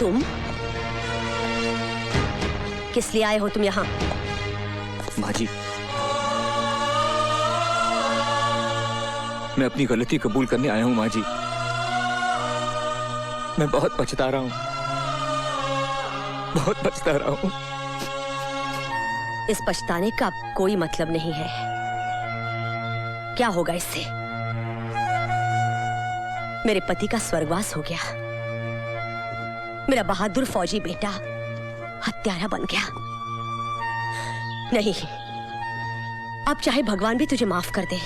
तुम किस लिए आए हो तुम यहाँ? माँ जी, मैं अपनी गलती कबूल करने आया हूँ माँ जी। मैं बहुत पछता रहा हूँ, बहुत पछता रहा हूँ। इस पछताने का कोई मतलब नहीं है। क्या होगा इससे? मेरे पति का स्वर्गवास हो गया, मेरा बहादुर फौजी बेटा हत्यारा बन गया। नहीं, अब चाहे भगवान भी तुझे माफ कर दे,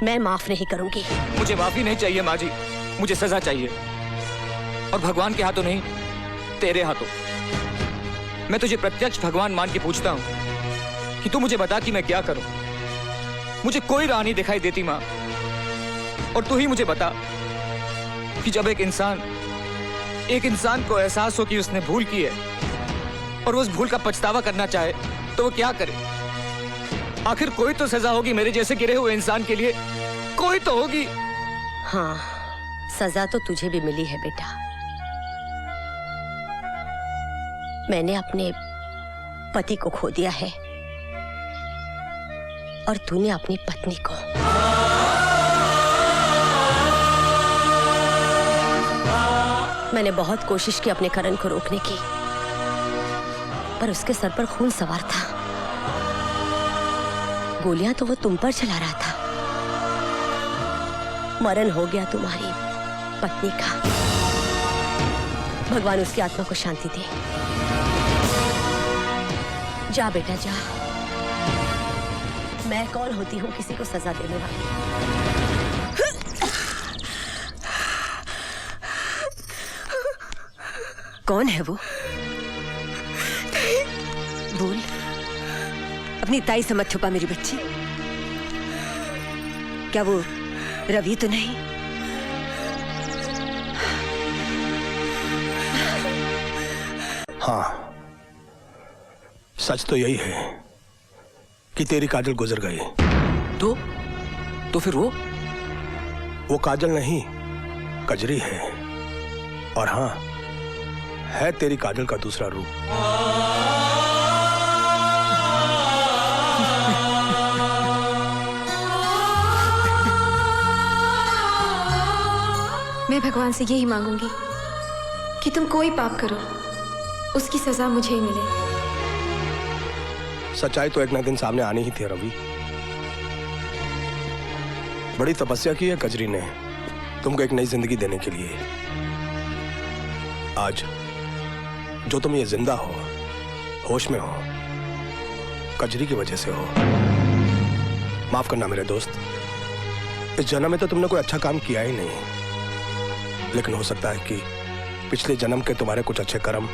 मैं माफ नहीं करूंगी। मुझे माफी नहीं चाहिए माँ जी, मुझे सजा चाहिए, और भगवान के हाथों नहीं, तेरे हाथों। मैं तुझे प्रत्यक्ष भगवान मान के पूछता हूं कि तू मुझे बता कि मैं क्या करूं। मुझे कोई राह नहीं दिखाई देती माँ, और तू ही मुझे बता कि जब एक इंसान को एहसास हो कि उसने भूल की है और वो उस भूल का पछतावा करना चाहे तो वो क्या करे। आखिर कोई तो सजा होगी मेरे जैसे गिरे हुए इंसान के लिए, कोई तो होगी। हाँ, सजा तो तुझे भी मिली है बेटा। मैंने अपने पति को खो दिया है और तूने अपनी पत्नी को। मैंने बहुत कोशिश की अपने करण को रोकने की, पर उसके सर पर खून सवार था। गोलियां तो वो तुम पर चला रहा था। मरण हो गया तुम्हारी पत्नी का। भगवान उसकी आत्मा को शांति दे। जा बेटा जा। मैं कौन होती हूँ किसी को सजा देने वाली? कौन है वो? बोल, अपनी ताई से मत छुपा मेरी बच्ची। क्या वो रवि तो नहीं? हाँ, सच तो यही है कि तेरी काजल गुजर गई। तो फिर वो काजल नहीं, कजरी है। और हाँ, है तेरी काजल का दूसरा रूप। मैं भगवान से यही मांगूंगी कि तुम कोई पाप करो, उसकी सजा मुझे ही मिले। सच्चाई तो एक ना दिन सामने आनी ही थी रवि। बड़ी तपस्या की है कजरी ने तुमको एक नई जिंदगी देने के लिए। आज जो तुम ये जिंदा हो, होश में हो, कजरी की वजह से हो। माफ करना मेरे दोस्त, इस जन्म में तो तुमने कोई अच्छा काम किया ही नहीं, लेकिन हो सकता है कि पिछले जन्म के तुम्हारे कुछ अच्छे कर्म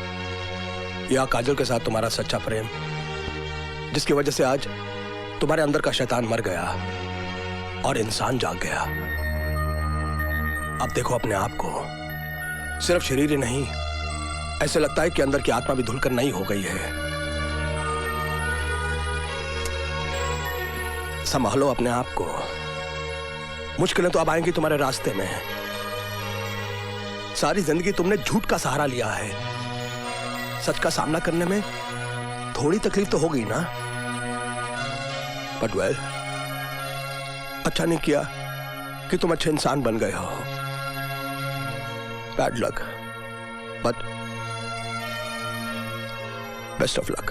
या काजल के साथ तुम्हारा सच्चा प्रेम, जिसकी वजह से आज तुम्हारे अंदर का शैतान मर गया और इंसान जाग गया। अब देखो अपने आप को, सिर्फ शरीर ही नहीं, ऐसे लगता है कि अंदर की आत्मा भी धुलकर नई हो गई है। संभालो अपने आप को, मुश्किलें तो अब आएंगी तुम्हारे रास्ते में। सारी जिंदगी तुमने झूठ का सहारा लिया है, सच का सामना करने में थोड़ी तकलीफ तो हो गई ना। बट वेल, अच्छा नहीं किया कि तुम अच्छे इंसान बन गए हो। Bad luck, but best of luck.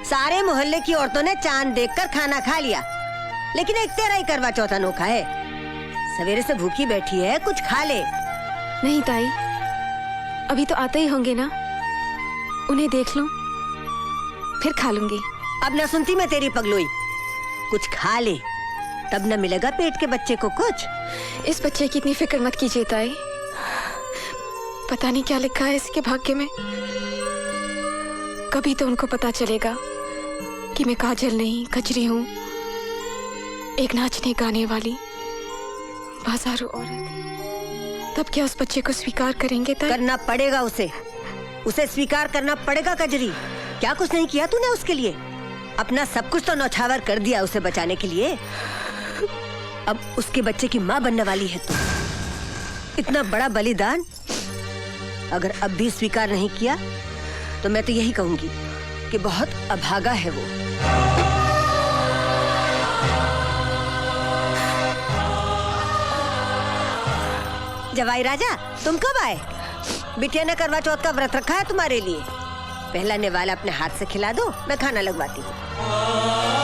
सारे मोहल्ले की औरतों ने चांद देखकर खाना खा लिया, लेकिन एक तेरा ही करवा चौथ अनोखा है। सवेरे से भूखी बैठी है, कुछ खा ले। नहीं ताई, अभी तो आते ही होंगे ना, उन्हें देख लूं, फिर खा लूंगी। अब न सुनती मैं तेरी पगलोई, कुछ खा ले, तब न मिलेगा पेट के बच्चे को कुछ। इस बच्चे की इतनी फिक्र मत कीजिए ताई, पता नहीं क्या लिखा है इसके भाग्य में। कभी तो उनको पता चलेगा कि मैं काजल नहीं कजरी हूँ, एक नाचने गाने वाली बाजारू औरत। तब क्या उस बच्चे को स्वीकार करेंगे ताई? करना पड़ेगा उसे, उसे स्वीकार करना पड़ेगा कजरी। क्या कुछ नहीं किया तूने उसके लिए? अपना सब कुछ तो नौछावर कर दिया उसे बचाने के लिए। अब उसके बच्चे की माँ बनने वाली है तू। इतना बड़ा बलिदान अगर अब भी स्वीकार नहीं किया तो मैं तो यही कहूंगी कि बहुत अभागा है वो। जवाई राजा, तुम कब आए? बिटिया ने करवा चौथ का व्रत रखा है तुम्हारे लिए। पहला निवाला अपने हाथ से खिला दो, मैं खाना लगवाती हूँ।